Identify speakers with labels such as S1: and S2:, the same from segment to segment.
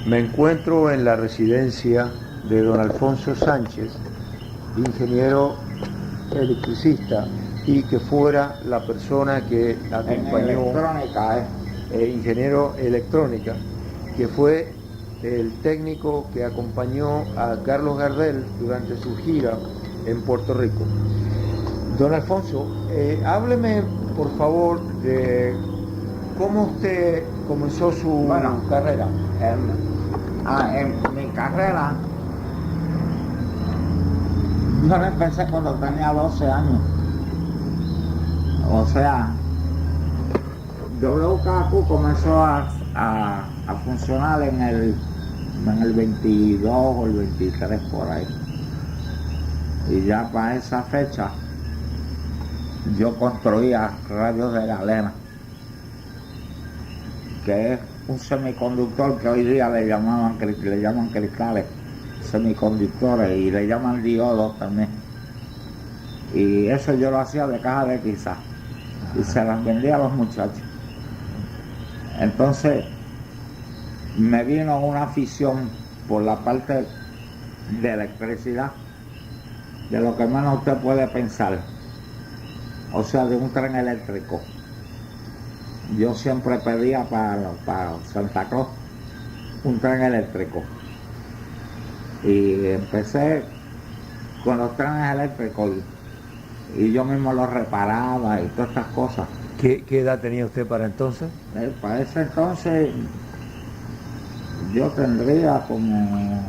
S1: Me encuentro en la residencia de don Alfonso Sánchez, ingeniero electricista, y que fuera la persona que acompañó, ingeniero electrónica, que fue el técnico que acompañó a Carlos Gardel durante su gira en Puerto Rico. Don Alfonso, hábleme por favor de cómo usted comenzó su carrera.
S2: En mi carrera, yo la empecé cuando tenía 12 años. O sea, WKQ comenzó a funcionar en el 22 o el 23 por ahí. Y ya para esa fecha yo construía radios de galena, que es un semiconductor que hoy día le llaman cristales, semiconductores, y le llaman diodos también. Y eso yo lo hacía de caja de tiza y se las vendía a los muchachos. Entonces me vino una afición por la parte de electricidad, de lo que menos usted puede pensar, o sea, de un tren eléctrico. Yo siempre pedía para Santa Claus un tren eléctrico, y empecé con los trenes eléctricos y yo mismo los reparaba y todas estas cosas.
S1: ¿Qué edad tenía usted para entonces?
S2: Para ese entonces yo tendría como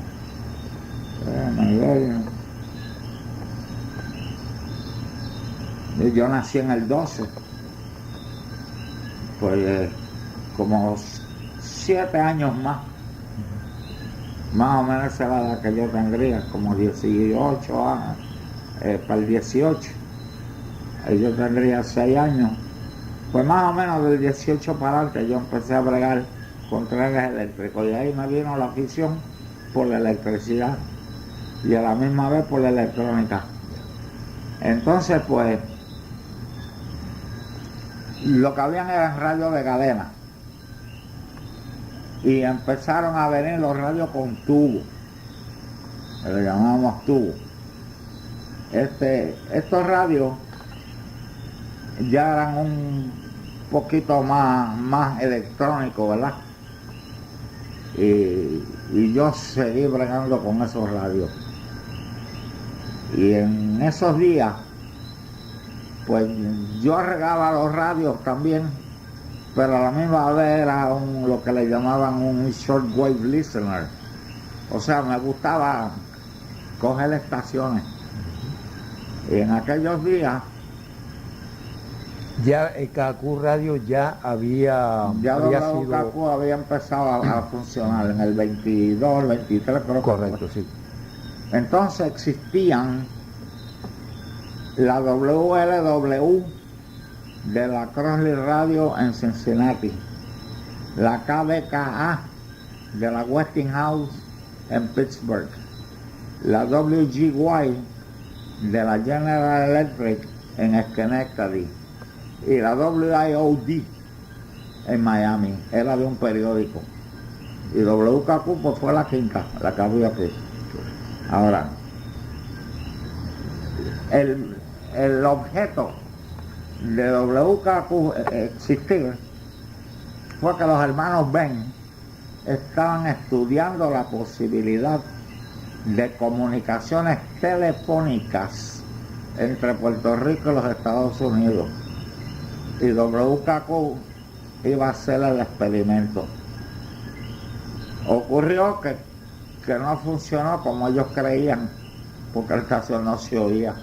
S2: yo nací en el 12, pues como 7 años más o menos esa era la que yo tendría, como 18 años, para el 18, yo tendría 6 años, pues más o menos del 18 para adelante yo empecé a bregar con trenes eléctricos, y ahí me vino la afición por la electricidad y a la misma vez por la electrónica. Entonces pues lo que habían eran radios de cadena, y empezaron a venir los radios con tubo, que le llamábamos tubo. Estos radios ya eran un poquito más electrónicos, ¿verdad? Y yo seguí bregando con esos radios. Y en esos días, pues yo regaba los radios también, pero a la misma vez era lo que le llamaban un shortwave listener. O sea, me gustaba coger estaciones. Y en aquellos días
S1: ya el KQ Radio ya había
S2: WKQ había empezado a funcionar en el 22, el 23, creo.
S1: Correcto, sí.
S2: Entonces existían la WLW de la Crossley Radio en Cincinnati, la KBKA de la Westinghouse en Pittsburgh, la WGY de la General Electric en Schenectady, y la WIOD en Miami, era de un periódico, y WKQ pues fue la quinta, la que había aquí. Ahora, el objeto de WKQ existir fue que los hermanos Ben estaban estudiando la posibilidad de comunicaciones telefónicas entre Puerto Rico y los Estados Unidos, y WKQ iba a hacer el experimento. Ocurrió que no funcionó como ellos creían, porque la estación no se oía.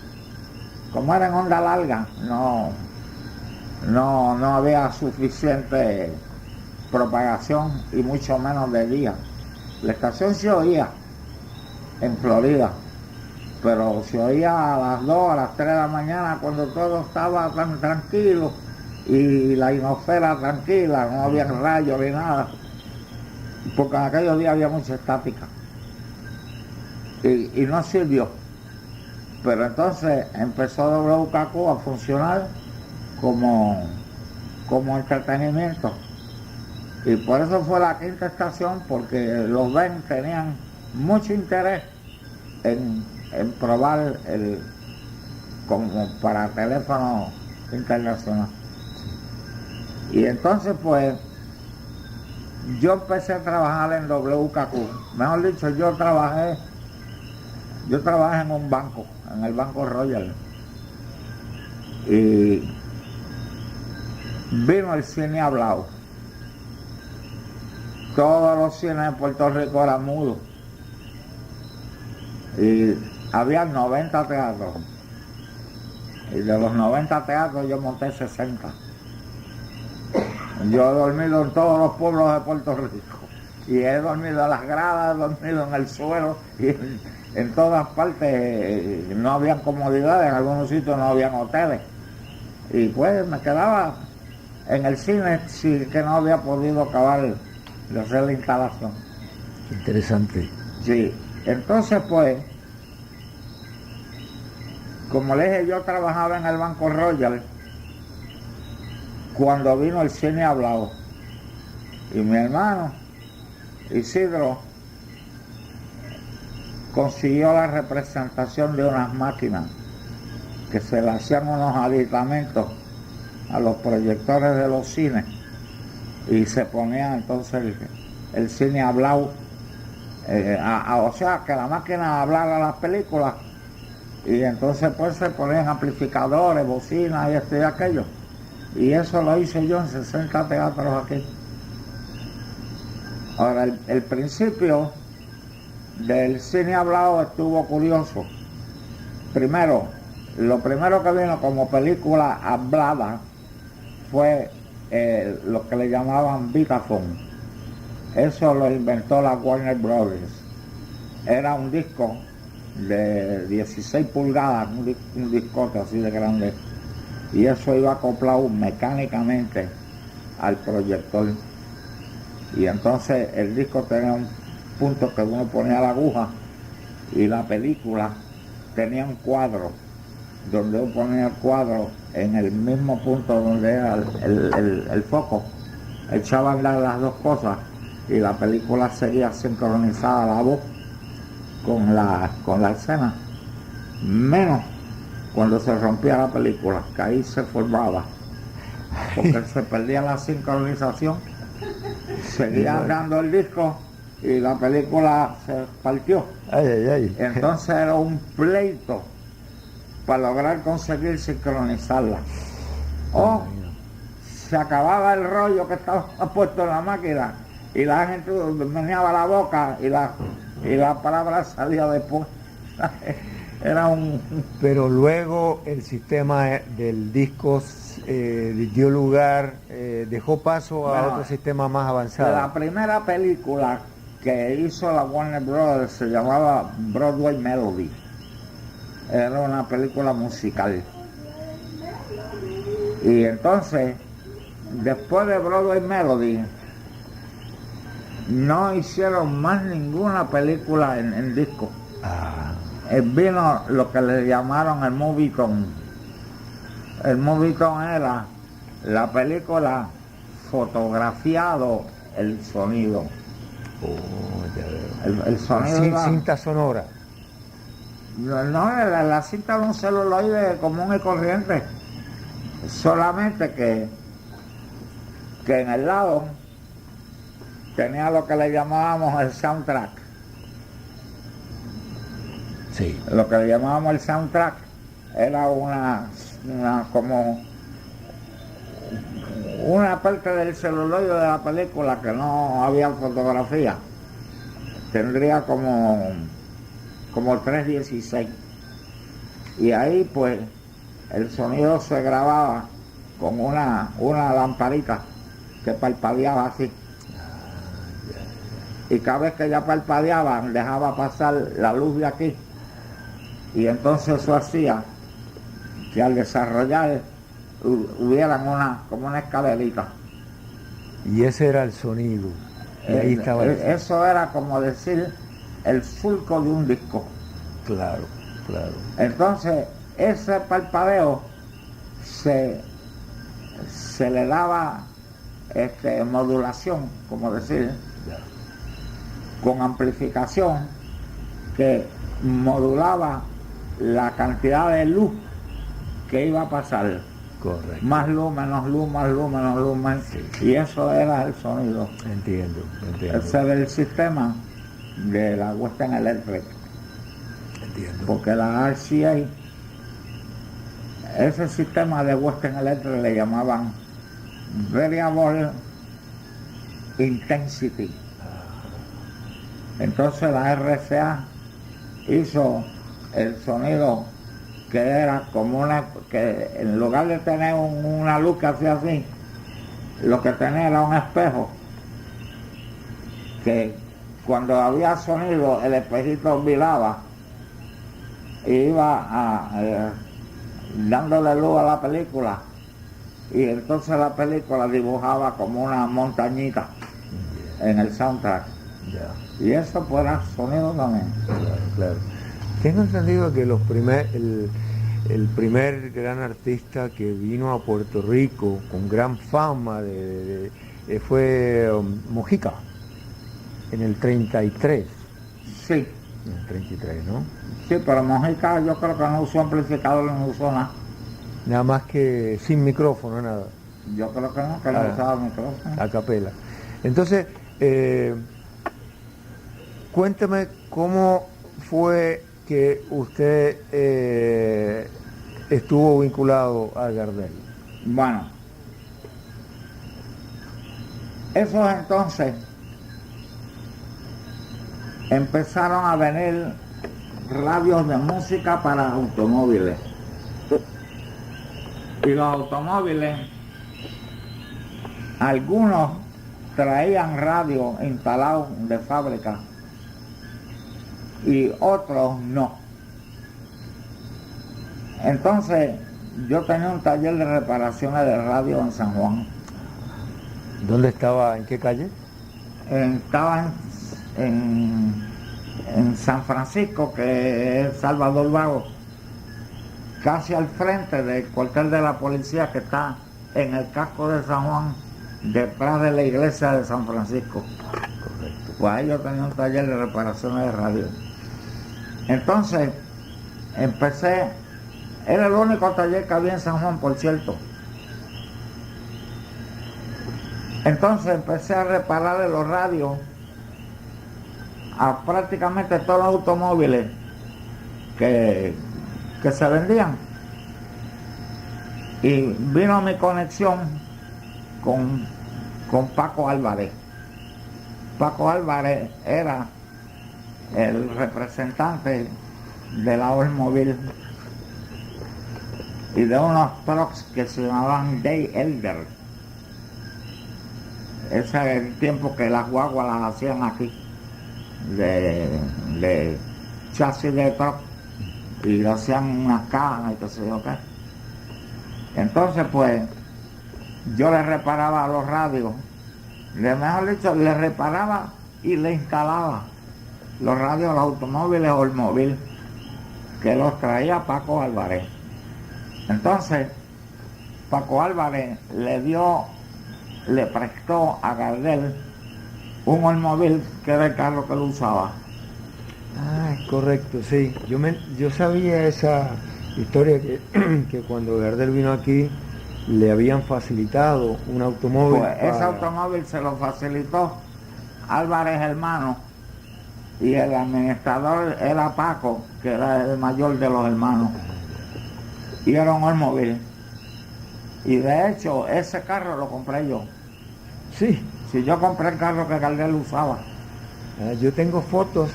S2: Como era en onda larga, no había suficiente propagación, y mucho menos de día. La estación se oía en Florida, pero se oía a las 2, a las 3 de la mañana, cuando todo estaba tan tranquilo y la ionosfera tranquila, no había rayos ni nada, porque en aquellos días había mucha estática, y no sirvió. Pero entonces empezó WKQ a funcionar como entretenimiento, Y por eso fue la quinta estación, porque los Ben tenían mucho interés en probar como para teléfono internacional. Y entonces pues yo empecé a trabajar en WKQ. Mejor dicho, yo trabajé en un banco, en el Banco Royal. Y vino el cine hablado. Todos los cines de Puerto Rico eran mudos. Y había 90 teatros. Y de los 90 teatros yo monté 60. Yo he dormido en todos los pueblos de Puerto Rico. Y he dormido en las gradas, he dormido en el suelo. Y en todas partes no había comodidades, en algunos sitios no habían hoteles. Y pues me quedaba en el cine, sí, que no había podido acabar de hacer la instalación.
S1: Interesante.
S2: Sí, entonces pues, como le dije, yo trabajaba en el Banco Royal cuando vino el cine hablado. Y mi hermano, Isidro, consiguió la representación de unas máquinas que se le hacían unos aditamentos a los proyectores de los cines y se ponía entonces el cine hablado, o sea, que la máquina hablara las películas y entonces pues se ponían amplificadores, bocinas y esto y aquello. Y eso lo hice yo en 60 teatros aquí. Ahora, el principio del cine hablado estuvo curioso. Primero, lo primero que vino como película hablada fue lo que le llamaban Vitaphone. Eso lo inventó la Warner Brothers. Era un disco de 16 pulgadas, un discote así de grande, y eso iba acoplado mecánicamente al proyector. Y entonces el disco tenía un punto que uno ponía la aguja y la película tenía un cuadro donde uno ponía el cuadro en el mismo punto donde era el foco. Echaban a andar las dos cosas y la película seguía sincronizada, la voz con la escena, menos cuando se rompía la película, que ahí se formaba, porque se perdía la sincronización, seguía andando el disco y la película se partió. Entonces era un pleito para lograr conseguir sincronizarla. O se acababa el rollo que estaba puesto en la máquina y la gente meneaba la boca y la palabra salía después. Era un...
S1: Pero luego el sistema del disco dio lugar, dejó paso a otro sistema más avanzado.
S2: La primera película que hizo la Warner Brothers se llamaba Broadway Melody. Era una película musical. Y entonces, después de Broadway Melody, no hicieron más ninguna película en disco. Vino lo que le llamaron el Movietone. El Movietone era la película fotografiado el sonido. El sonido
S1: cinta sonora.
S2: No, la cinta era un celuloide común y corriente. Solamente que en el lado tenía lo que le llamábamos el soundtrack.
S1: Sí.
S2: Lo que le llamábamos el soundtrack era una como una parte del celuloide de la película que no había fotografía. Tendría como 316. Y ahí pues el sonido se grababa con una lamparita que parpadeaba así. Y cada vez que ya parpadeaban dejaba pasar la luz de aquí. Y entonces eso hacía que al desarrollar hubieran como una escalerita.
S1: Y ese era el sonido. Y ahí estaba
S2: eso era como decir el surco de un disco.
S1: Claro.
S2: Entonces ese parpadeo se le daba modulación, como decir,
S1: Ya.
S2: con amplificación que modulaba la cantidad de luz que iba a pasar.
S1: Correcto.
S2: Más luz, menos luz, más luz, menos luz, más.
S1: Sí.
S2: Y eso era el sonido.
S1: Entiendo.
S2: Ese era el sistema de la Western Electric.
S1: Entiendo.
S2: Porque la RCA, ese sistema de Western Electric le llamaban Variable Intensity. Entonces la RCA hizo el sonido que era como que en lugar de tener una luz que hacía así, lo que tenía era un espejo, que cuando había sonido el espejito viraba y iba dándole luz a la película, y entonces la película dibujaba como una montañita en el soundtrack.
S1: Ya.
S2: Y eso pues era sonido también.
S1: Claro. Tengo entendido que el primer gran artista que vino a Puerto Rico con gran fama fue Mojica, en el 33.
S2: Sí,
S1: En el 33, ¿no?
S2: sí, pero Mojica yo creo que no usó amplificador, no usó nada.
S1: Nada más que sin micrófono, nada,
S2: Yo creo que no usaba micrófono.
S1: a capela. Entonces, cuénteme cómo fue que usted estuvo vinculado a Gardel.
S2: Bueno, esos entonces empezaron a venir radios de música para automóviles. Y los automóviles, algunos traían radio instalado de fábrica y otros no. Entonces yo tenía un taller de reparaciones de radio en San Juan.
S1: ¿Dónde estaba? ¿En qué calle?
S2: Estaba en San Francisco, que es Salvador Vago, casi al frente del cuartel de la policía que está en el casco de San Juan, detrás de la iglesia de San Francisco.
S1: Correcto.
S2: Pues ahí yo tenía un taller de reparaciones de radio. Entonces empecé, era el único taller que había en San Juan, por cierto. Entonces empecé a repararle los radios a prácticamente todos los automóviles que se vendían. Y vino mi conexión con Paco Álvarez. Paco Álvarez era el representante de la Oldsmobile y de unos trucks que se llamaban Day Elder. Ese era el tiempo que las guaguas las hacían aquí, de chasis de truck, y le hacían unas cajas y qué sé yo qué. Entonces pues yo le reparaba los radios, mejor dicho, le reparaba y le instalaba los radios a los automóviles Oldsmobile, que los traía Paco Álvarez. Entonces Paco Álvarez le prestó a Gardel un Oldsmobile que era el carro que él usaba.
S1: Ah, es correcto, sí. Yo sabía esa historia que cuando Gardel vino aquí le habían facilitado un automóvil.
S2: Pues ese automóvil se lo facilitó Álvarez hermano, y el administrador era Paco, que era el mayor de los hermanos, y era un Oldsmobile. Y de hecho ese carro lo compré yo.
S1: Sí.
S2: Si yo compré el carro que Gardel usaba.
S1: Yo tengo fotos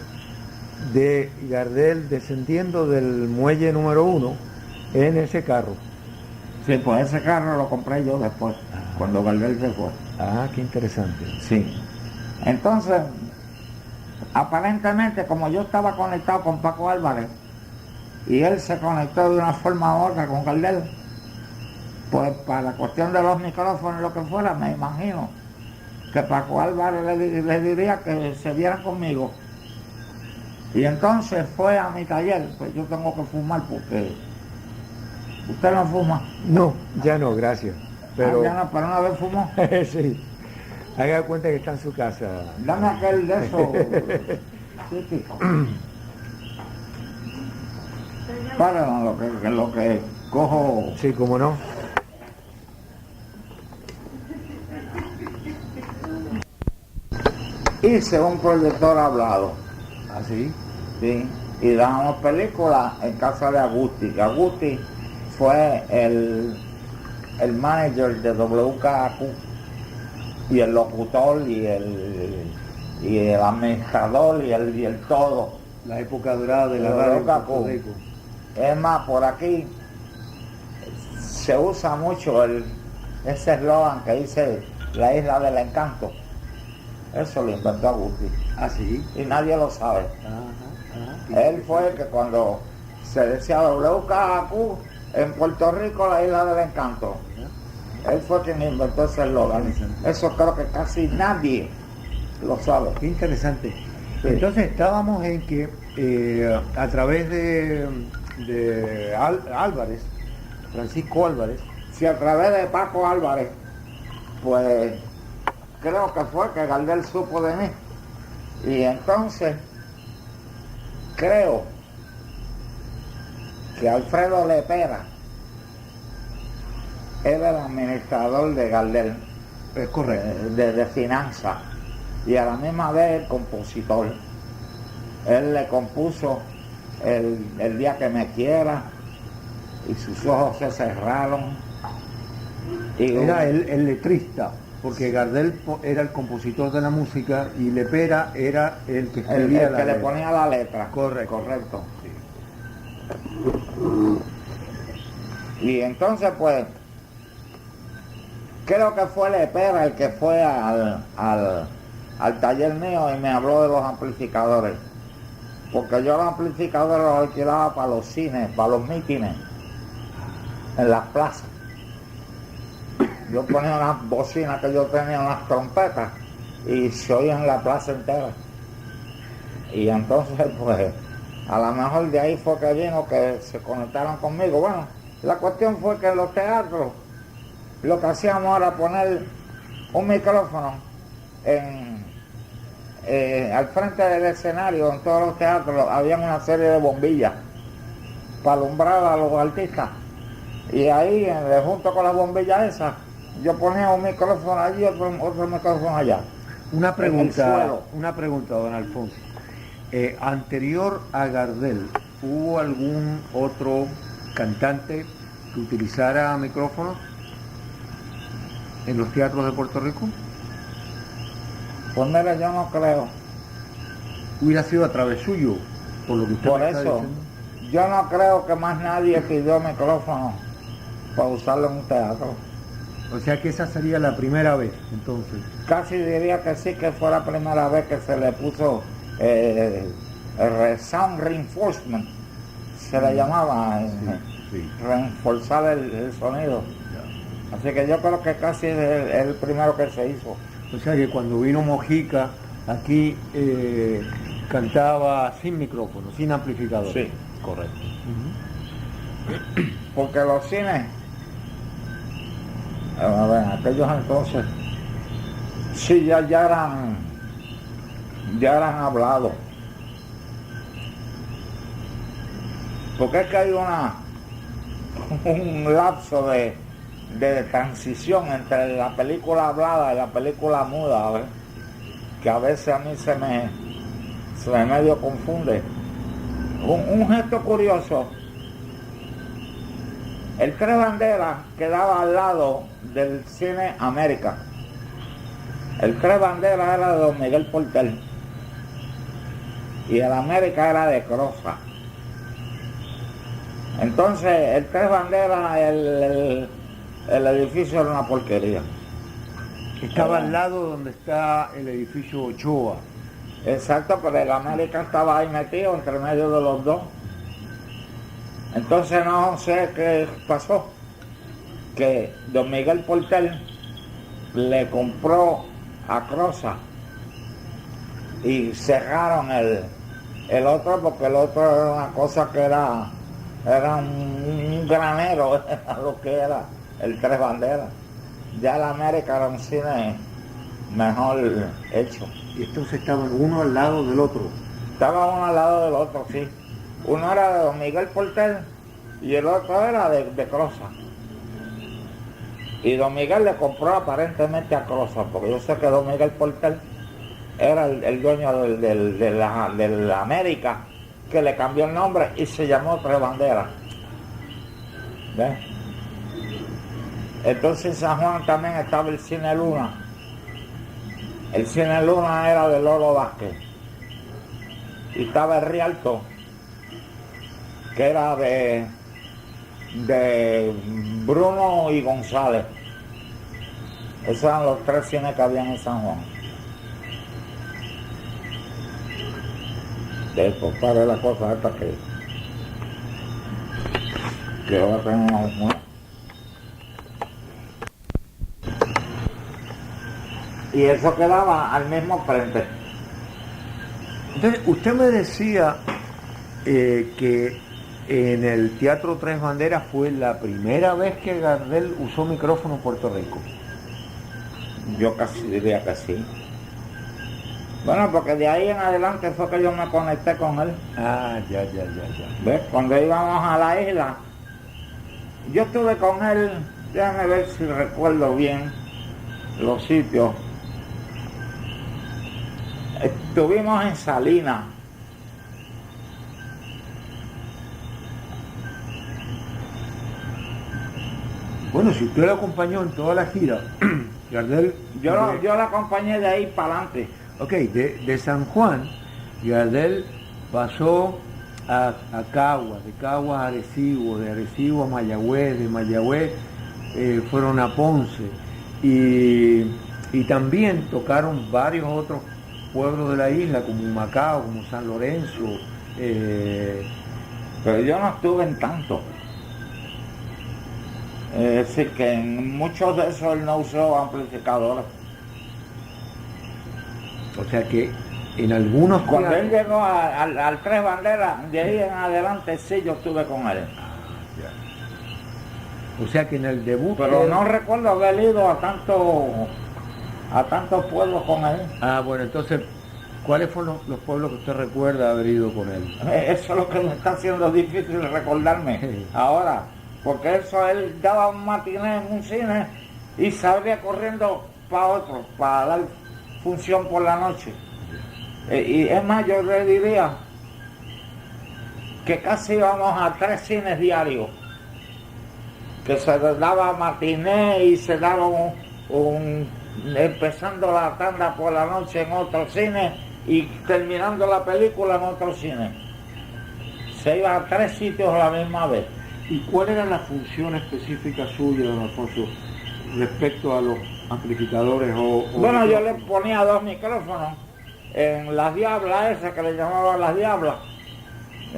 S1: de Gardel descendiendo del muelle número 1 en ese carro.
S2: Sí, pues ese carro lo compré yo después, cuando Gardel se fue.
S1: Ah, qué interesante.
S2: Sí. Entonces, aparentemente, como yo estaba conectado con Paco Álvarez y él se conectó de una forma u otra con Gardel, pues para la cuestión de los micrófonos, lo que fuera, me imagino que Paco Álvarez le diría que se viera conmigo. Y entonces fue a mi taller. Pues yo tengo que fumar porque usted no fuma.
S1: No, ya no, gracias. Pero
S2: Ya no, pero una vez fumó.
S1: sí. Haga cuenta que está en su casa.
S2: Dame aquel de esos. Sí, para lo que cojo.
S1: Sí, cómo no.
S2: Hice un proyector hablado.
S1: ¿Así?
S2: Sí, y dábamos películas en casa de Agusti. Agusti fue el manager de WKQ y el locutor y el administrador y el todo.
S1: La época dorada de la radio en Puerto Rico.
S2: Es más, por aquí se usa mucho ese eslogan que dice la isla del encanto. Eso lo inventó Agusti.
S1: ¿Ah, sí?
S2: Y nadie lo sabe. Él fue el que cuando se decía WKQ en Puerto Rico, la isla del encanto, él fue quien inventó ese eslogan. Eso creo que casi nadie lo sabe.
S1: Qué interesante.
S2: Sí.
S1: Entonces estábamos en que a través de Álvarez, Francisco Álvarez,
S2: Si a través de Paco Álvarez, pues creo que fue que Gardel supo de mí. Y entonces creo que Alfredo Lepera era el administrador de Gardel,
S1: es correcto.
S2: de finanzas, y a la misma vez el compositor. Él le compuso el día que me quiera, y sus ojos se cerraron. Y
S1: Era el letrista, porque Gardel era el compositor de la música y Lepera era el que escribía
S2: el
S1: la
S2: que le
S1: letra.
S2: ponía la letra.
S1: Correcto.
S2: Y entonces pues creo que fue Lepera el que fue al taller mío y me habló de los amplificadores, porque yo los amplificadores los alquilaba para los cines, para los mítines en las plazas. Yo ponía unas bocinas que yo tenía, unas trompetas, y se oían en la plaza entera. Y entonces pues a lo mejor de ahí fue que vino que se conectaron conmigo. Bueno, la cuestión fue que en los teatros lo que hacíamos era poner un micrófono al frente del escenario. En todos los teatros había una serie de bombillas para alumbrar a los artistas, y ahí junto con las bombillas esas yo ponía un micrófono allí y otro micrófono allá.
S1: Una pregunta, don Alfonso. Anterior a Gardel, ¿hubo algún otro cantante que utilizara micrófonos en los teatros de Puerto Rico?
S2: Pues mira, yo no creo.
S1: Hubiera sido a través suyo, por lo que usted
S2: Por
S1: me está
S2: eso,
S1: diciendo.
S2: yo no creo que más nadie pidió micrófono para usarlo en un teatro.
S1: O sea que esa sería la primera vez, entonces.
S2: Casi diría que sí, que fue la primera vez que se le puso sound reinforcement, se le llamaba,
S1: Sí.
S2: reforzar el sonido. Así que yo creo que casi es el primero que se hizo.
S1: O sea que cuando vino Mojica, aquí cantaba sin micrófono, sin amplificador.
S2: Sí.
S1: Correcto.
S2: Porque los cines, a ver, aquellos entonces, sí, ya eran hablados. Porque es que hay un lapso de transición entre la película hablada y la película muda, ¿ves? Que a veces a mí se me medio confunde. Un gesto curioso: el Tres Banderas quedaba al lado del Cine América. El Tres Banderas era de Don Miguel Portel y el América era de Crosa. Entonces el Tres Banderas, el edificio era una porquería.
S1: Estaba al lado donde está el edificio Ochoa.
S2: Exacto, pero el América estaba ahí metido entre medio de los dos. Entonces no sé qué pasó, que Don Miguel Portel le compró a Crosa y cerraron el otro, porque el otro era una cosa que era un granero, era lo que era el Tres Banderas. Ya el América era un cine mejor hecho.
S1: Y entonces estaban uno al lado del otro.
S2: Estaba uno al lado del otro, sí. Uno era de don Miguel Portel y el otro era de Crosa. Y don Miguel le compró aparentemente a Crosa, porque yo sé que don Miguel Portel era el dueño de la América, que le cambió el nombre y se llamó Tres Banderas. ¿Ves? Entonces en San Juan también estaba el Cine Luna. El Cine Luna era de Lolo Vázquez. Y estaba el Rialto, que era de Bruno y González. Esos eran los tres cines que habían en San Juan. De esto, para la cosa esta que va a tener una. Y eso quedaba al mismo frente.
S1: Entonces, usted me decía que en el Teatro Tres Banderas fue la primera vez que Gardel usó micrófono en Puerto Rico.
S2: Yo casi diría que sí. Bueno, porque de ahí en adelante fue que yo me conecté con él.
S1: Ah, ya.
S2: ¿Ves? Cuando íbamos a la isla, yo estuve con él, déjame ver si recuerdo bien los sitios. Estuvimos en Salinas.
S1: Bueno, si usted lo acompañó en toda la gira, Gardel...
S2: Yo la acompañé de ahí para adelante.
S1: Ok, de San Juan, Gardel pasó a Caguas, de Caguas a Arecibo, de Arecibo a Mayagüez, de Mayagüez fueron a Ponce y también tocaron varios otros pueblos de la isla, como Macao, como San Lorenzo.
S2: Pero yo no estuve en tanto. Es decir, que en muchos de esos él no usó amplificadores.
S1: O sea que en algunos...
S2: Cuando él llegó al Tres Banderas, de ahí en adelante sí yo estuve con él.
S1: O sea que en el debut...
S2: Pero no recuerdo haber ido a tantos pueblos con él.
S1: Ah, bueno, entonces, ¿cuáles fueron los pueblos que usted recuerda haber ido con él?
S2: Eso es lo que me está haciendo difícil recordarme ahora. Porque él daba un matiné en un cine y salía corriendo para otro, para dar función por la noche. Y es más, yo le diría que casi íbamos a 3 cines diarios. Que se daba matiné y se daba empezando la tanda por la noche en otro cine y terminando la película en otro cine. Se iba a 3 sitios a la misma vez.
S1: ¿Y cuál era la función específica suya, don Alfonso, respecto a los amplificadores?
S2: Bueno, yo le ponía 2 micrófonos en las diablas esas que le llamaban las diablas,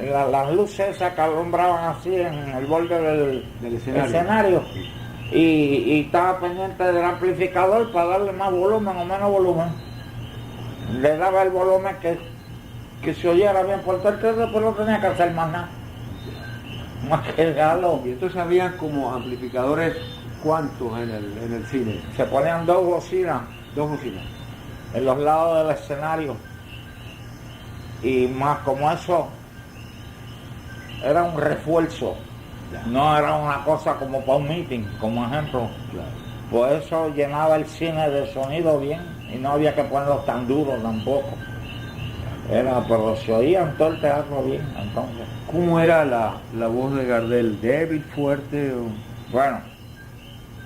S2: las luces esas que alumbraban así en el borde del escenario. Y estaba pendiente del amplificador para darle más volumen o menos volumen. Le daba el volumen que se oyera bien por todo el teatro, después no tenía que hacer más nada. Más que darlo.
S1: Y entonces había como amplificadores, ¿cuántos en el cine?
S2: Se ponían 2 bocinas.
S1: 2 bocinas.
S2: En los lados del escenario. Y más como eso, era un refuerzo. Ya. No era una cosa como para un meeting, como ejemplo. Claro. Pues eso llenaba el cine de sonido bien y no había que ponerlos tan duros tampoco. Pero se oía en todo el teatro bien, entonces.
S1: ¿Cómo era la voz de Gardel? ¿Débil, fuerte?
S2: Bueno,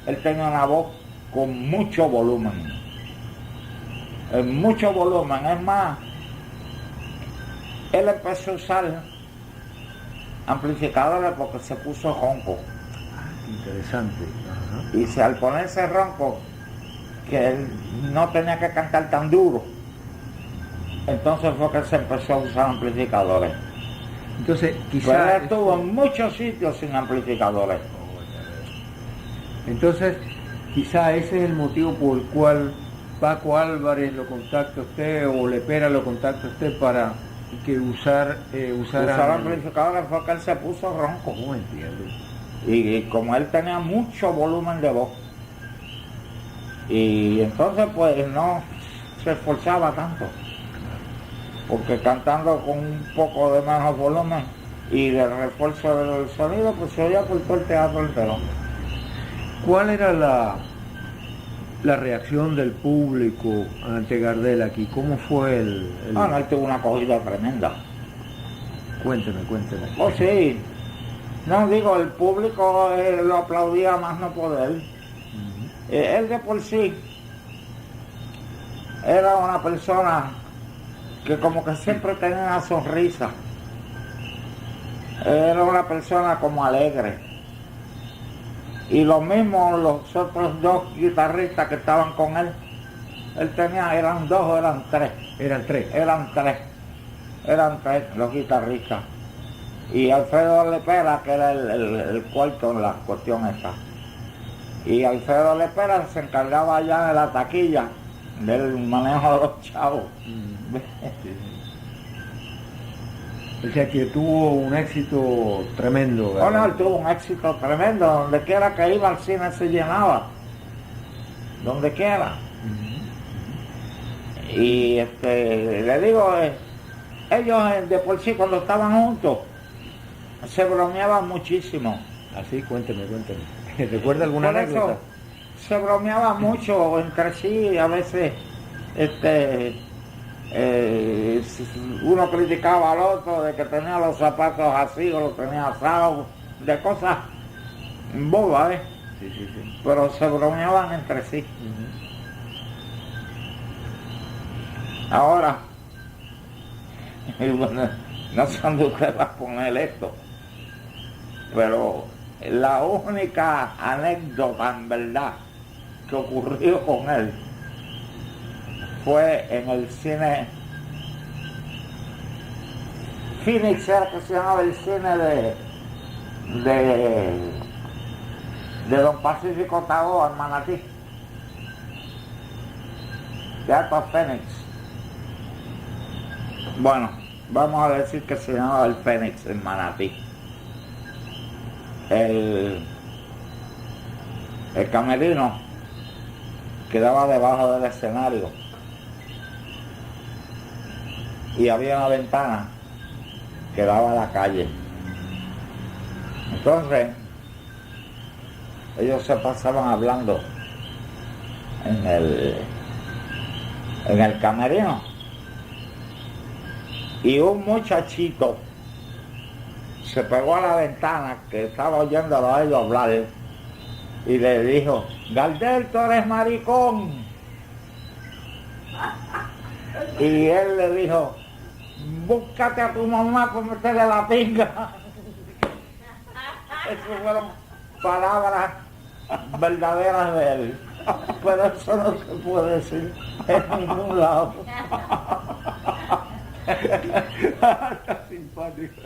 S2: él tenía una voz con mucho volumen. Mucho volumen. Es más, él empezó a usar amplificadores porque se puso ronco.
S1: Interesante. Ajá.
S2: Y al ponerse ronco, que él no tenía que cantar tan duro, entonces fue que se empezó a usar amplificadores.
S1: Entonces, quizás...
S2: Pero él estuvo en muchos sitios sin amplificadores.
S1: Entonces, quizá ese es el motivo por el cual Paco Álvarez lo contacta a usted o Lepera lo contacta a usted para que usar
S2: amplificadores fue que él se puso ronco.
S1: ¿Cómo entiendo?
S2: Y como él tenía mucho volumen de voz, Y entonces pues no se esforzaba tanto, porque cantando con un poco de menos volumen y de refuerzo del sonido, pues se oía por todo el teatro entero.
S1: ¿Cuál era la reacción del público ante Gardel aquí? ¿Cómo fue el...
S2: Ah, no, él tuvo una acogida tremenda.
S1: Cuénteme.
S2: Oh, sí. No, digo, el público lo aplaudía más no poder. Él de por sí era una persona que como que siempre tenía una sonrisa. Era una persona como alegre. Y lo mismo los otros dos guitarristas que estaban con él. Él tenía, eran dos o eran tres.
S1: Eran tres.
S2: Eran tres los guitarristas. Y Alfredo Lepera, que era el cuarto en la cuestión esta. Y Alfredo Lepera se encargaba ya de la taquilla, del manejo de los chavos.
S1: O sea que tuvo un éxito tremendo, ¿verdad?
S2: Bueno, él tuvo un éxito tremendo, donde quiera que iba al cine se llenaba, donde quiera. Y le digo, ellos de por sí cuando estaban juntos, se bromeaban muchísimo.
S1: Así, cuénteme. ¿Recuerda alguna
S2: Por
S1: anécdota?
S2: eso se bromeaba mucho entre sí, a veces uno criticaba al otro de que tenía los zapatos así o los tenía asados, de cosas bobas,
S1: Sí.
S2: pero se bromeaban entre sí. Ahora, y bueno, no sé dónde usted va a poner esto, pero la única anécdota en verdad que ocurrió con él fue en el cine Phoenix, era que se llamaba el cine de Don Pacífico Tagó en Manatí, Teatro Phoenix. Bueno, vamos a decir que se llamaba el Phoenix en Manatí. El camerino quedaba debajo del escenario y había una ventana que daba a la calle. Entonces ellos se pasaban hablando en el camerino y un muchachito se pegó a la ventana que estaba oyéndolo a ellos hablar y le dijo: Gardel, tú eres maricón. Y él le dijo: búscate a tu mamá por meterle la pinga. Esas fueron palabras verdaderas de él, pero eso no se puede decir en ningún lado.
S1: Está simpático.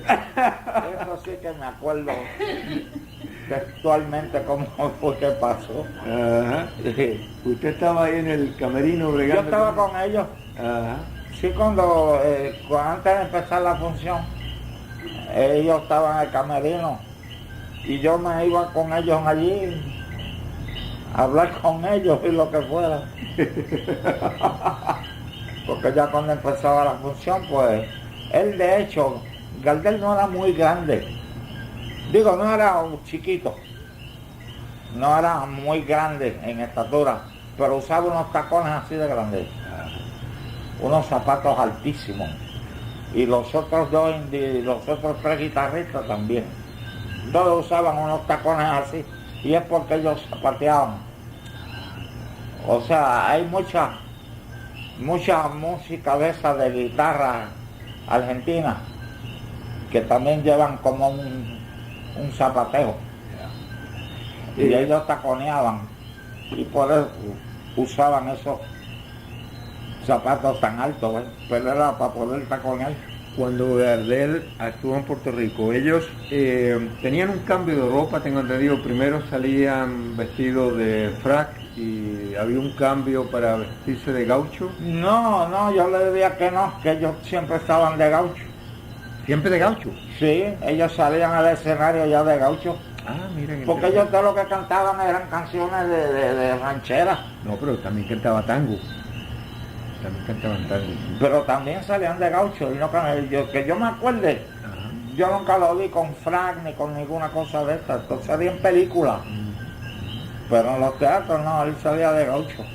S2: Eso sí que me acuerdo textualmente cómo fue que pasó.
S1: Ajá. ¿Usted estaba ahí en el camerino bregando?
S2: Yo estaba con ellos.
S1: Ajá.
S2: Sí, antes de empezar la función, ellos estaban en el camerino y yo me iba con ellos allí a hablar con ellos y lo que fuera. Porque ya cuando empezaba la función, pues, él de hecho, Gardel no era muy grande. Digo, no era un chiquito, no era muy grande en estatura, pero usaba unos tacones así de grandes, unos zapatos altísimos. Y los otros tres guitarristas también. Todos usaban unos tacones así, y es porque ellos zapateaban. O sea, hay mucha música de esa de guitarra argentina que también llevan como un zapateo. Y ellos taconeaban y por eso usaban esos zapatos tan altos, pero era para poder taconear.
S1: Cuando Gardel actuó en Puerto Rico, ellos tenían un cambio de ropa, tengo entendido. Primero salían vestidos de frac y había un cambio para vestirse de gaucho.
S2: No, yo le diría que no, que ellos siempre estaban de gaucho.
S1: ¿Siempre de gaucho?
S2: Sí, ellos salían al escenario ya de gaucho.
S1: Ah, mira.
S2: Porque ellos todo lo que cantaban eran canciones de ranchera.
S1: No, pero también cantaba tango. También cantaban tango.
S2: Pero también salían de gaucho. Y no, que yo me acuerde,
S1: Ajá.
S2: yo nunca lo vi con frac ni con ninguna cosa de esta. Esto salía en películas. Pero en los teatros no, él salía de gaucho.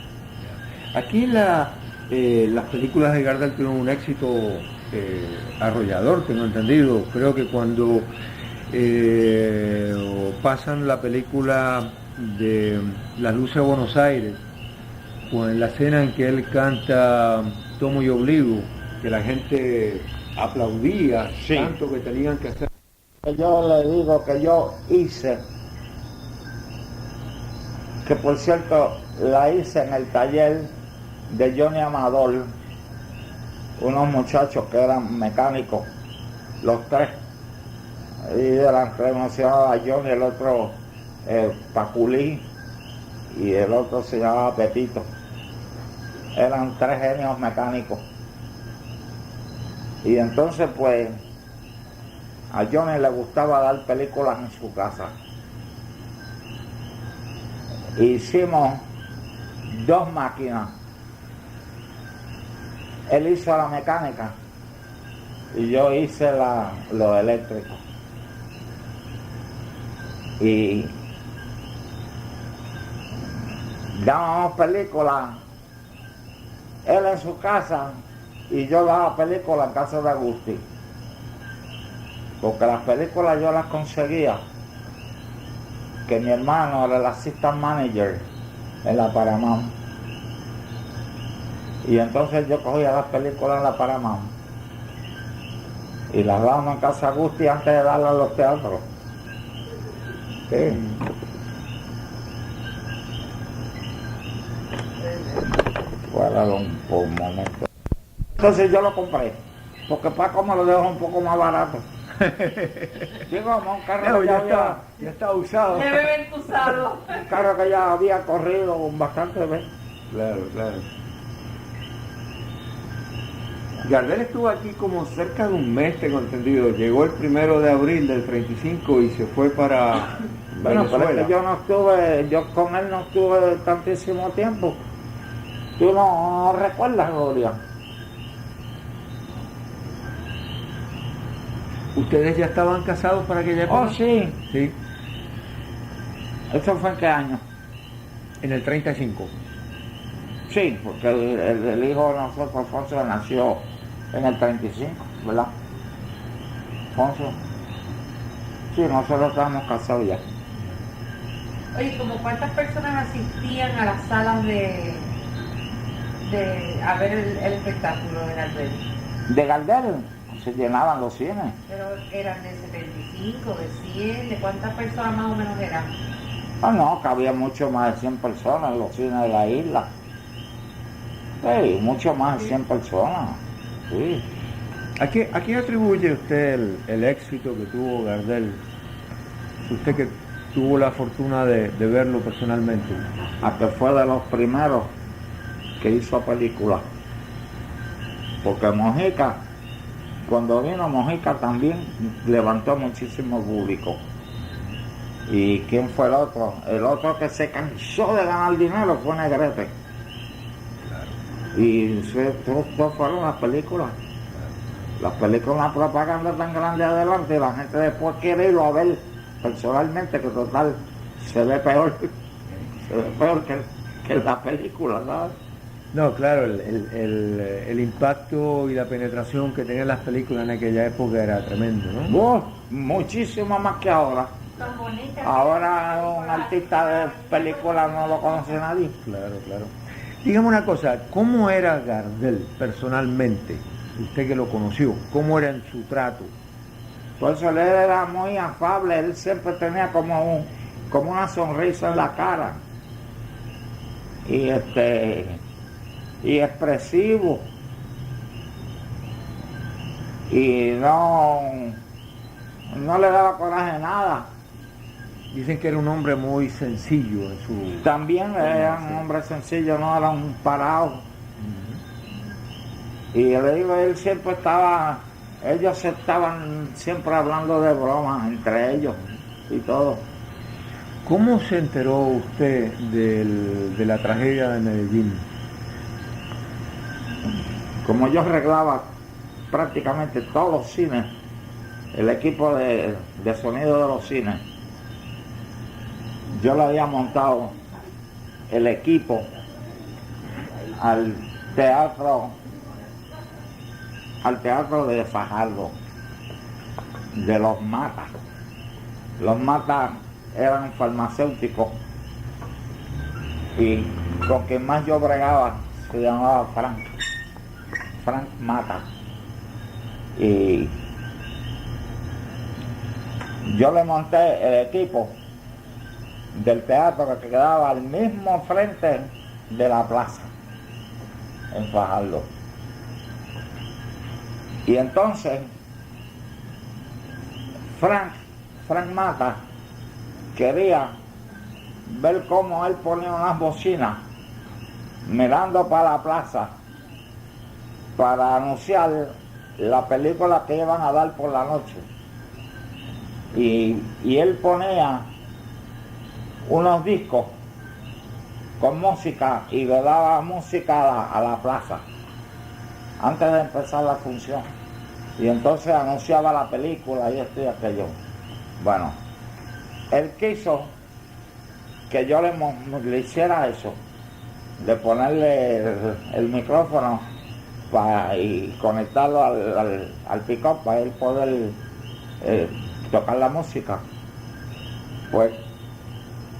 S1: Aquí las películas de Gardel tuvieron un éxito arrollador, tengo entendido. Creo que cuando pasan la película de Las Luces de Buenos Aires, o en la escena en que él canta Tomo y Obligo, que la gente aplaudía,
S2: Sí.
S1: tanto que tenían que hacer.
S2: Yo le digo que yo hice, que por cierto la hice en el taller de Johnny Amador, unos muchachos que eran mecánicos, los tres, y eran tres, uno se llamaba Johnny, el otro Paculí y el otro se llamaba Pepito. Eran tres genios mecánicos. Y entonces pues a Johnny le gustaba dar películas en su casa. Hicimos 2 máquinas. Él hizo la mecánica y yo hice lo eléctrico. Y dábamos películas, él en su casa y yo daba películas en casa de Agustín. Porque las películas yo las conseguía, que mi hermano era el assistant manager en la Paramount. Y entonces yo cogía las películas en la Paramount y las dábamos en casa de Agustín antes de darlas a los teatros. Sí. Fuera de un momento. Entonces yo lo compré, porque Paco me lo dejó un poco más barato. Digo, un carro que
S1: ya está usado.
S3: Debe ver usado.
S2: Un carro que ya había corrido bastante veces.
S1: Claro, claro. Gardel estuvo aquí como cerca de un mes, tengo entendido. Llegó el 1 de abril del 35 y se fue para
S2: Bueno, pero
S1: Venezuela.
S2: es que yo no estuve, yo con él no estuve tantísimo tiempo. ¿Tú no recuerdas, Gloria?
S1: ¿Ustedes ya estaban casados para aquella época?
S2: Oh, sí.
S1: Sí,
S2: ¿Eso fue en qué año?
S1: en el 35.
S2: Sí, porque el hijo de nosotros, Alfonso, nació en el 35, ¿verdad? Alfonso. Sí, nosotros estábamos casados ya.
S3: Oye, ¿como cuántas personas asistían a las salas a ver el espectáculo de Gardel?
S2: De Gardel se llenaban los cines.
S3: Pero eran de 75, de 100, ¿de cuántas personas más o menos eran?
S2: Ah, no, que había mucho más de 100 personas en los cines de la isla. Sí, mucho más de 100 personas. Sí.
S1: ¿A qué atribuye usted el éxito que tuvo Gardel? Usted que tuvo la fortuna de verlo personalmente.
S2: A que fue de los primeros que hizo películas. Porque Mojica, cuando vino Mojica también levantó muchísimo público. ¿Y quién fue el otro? El otro que se cansó de ganar dinero fue Negrete. Y estos fueron las películas. Las películas, una propaganda tan grande adelante, y la gente después quiere irlo a ver personalmente, que total se ve peor, que la película, ¿sabes?
S1: No, claro, el impacto y la penetración que tenían las películas en aquella época era tremendo, ¿no?
S2: Muchísimo más que ahora.
S3: Son bonitas.
S2: Ahora un artista de película no lo conoce nadie.
S1: Claro, claro. Dígame una cosa, ¿cómo era Gardel personalmente? Usted que lo conoció, ¿cómo era en su trato?
S2: Pues él era muy afable, él siempre tenía como una sonrisa en la cara. Y y expresivo. Y no le daba coraje nada.
S1: Dicen que era un hombre muy sencillo en su...
S2: También era un hombre sencillo, no era un parado. Y le digo, él siempre ellos estaban siempre hablando de bromas entre ellos y todo.
S1: ¿Cómo se enteró usted de la tragedia de Medellín?
S2: Como yo arreglaba prácticamente todos los cines, el equipo de sonido de los cines, yo le había montado el equipo al teatro de Fajardo, de los Mata. Los Mata eran farmacéuticos y con quien más yo bregaba se llamaba Frank Mata. Y yo le monté el equipo del teatro que quedaba al mismo frente de la plaza, en Fajardo. Y entonces Frank Mata quería ver cómo él ponía unas bocinas mirando para la plaza para anunciar la película que iban a dar por la noche. Y él ponía unos discos con música y le daba música a la plaza antes de empezar la función. Y entonces anunciaba la película y esto y aquello. Bueno, él quiso que yo le hiciera eso, de ponerle el micrófono y conectarlo al pick-up para él poder tocar la música. Pues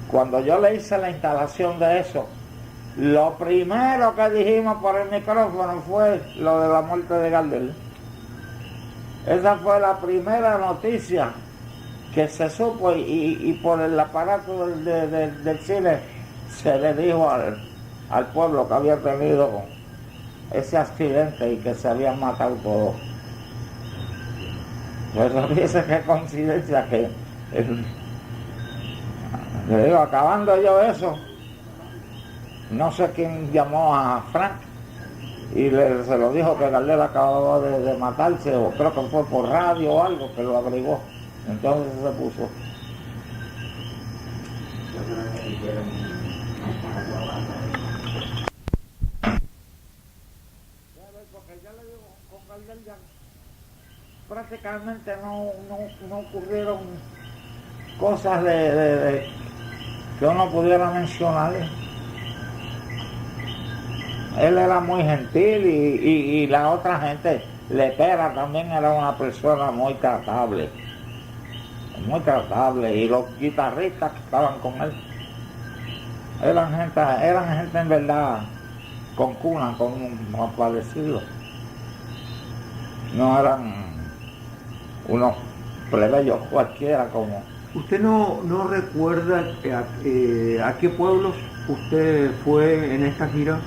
S2: cuando yo le hice la instalación de eso, lo primero que dijimos por el micrófono fue lo de la muerte de Gardel. Esa fue la primera noticia que se supo y por el aparato del cine se le dijo al pueblo que había tenido ese accidente y que se habían matado todos. Pues fíjese qué coincidencia que le digo, acabando yo eso, no sé quién llamó a Frank y se lo dijo que Gardel acababa de matarse, o creo que fue por radio o algo, que lo averiguó. Entonces se puso. Porque ya le digo, con Gardel ya prácticamente no ocurrieron cosas que uno pudiera mencionar. Él era muy gentil y la otra gente, Lepera también era una persona muy tratable, y los guitarristas que estaban con él eran gente en verdad con cuna, con padecido, no eran unos plebeyos cualquiera como.
S1: ¿Usted no recuerda a qué pueblos usted fue en esta gira?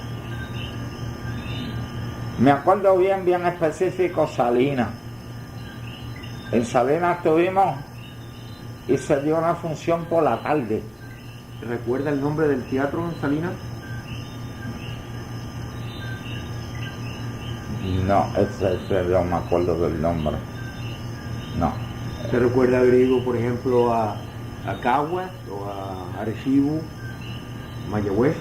S2: Me acuerdo bien específico Salinas. En Salinas estuvimos y se dio una función por la tarde.
S1: ¿Recuerda el nombre del teatro en Salinas?
S2: No, ese no me acuerdo del nombre. No.
S1: ¿Usted recuerda haber ido, por ejemplo, a Caguas o a Arecibo, Mayagüez?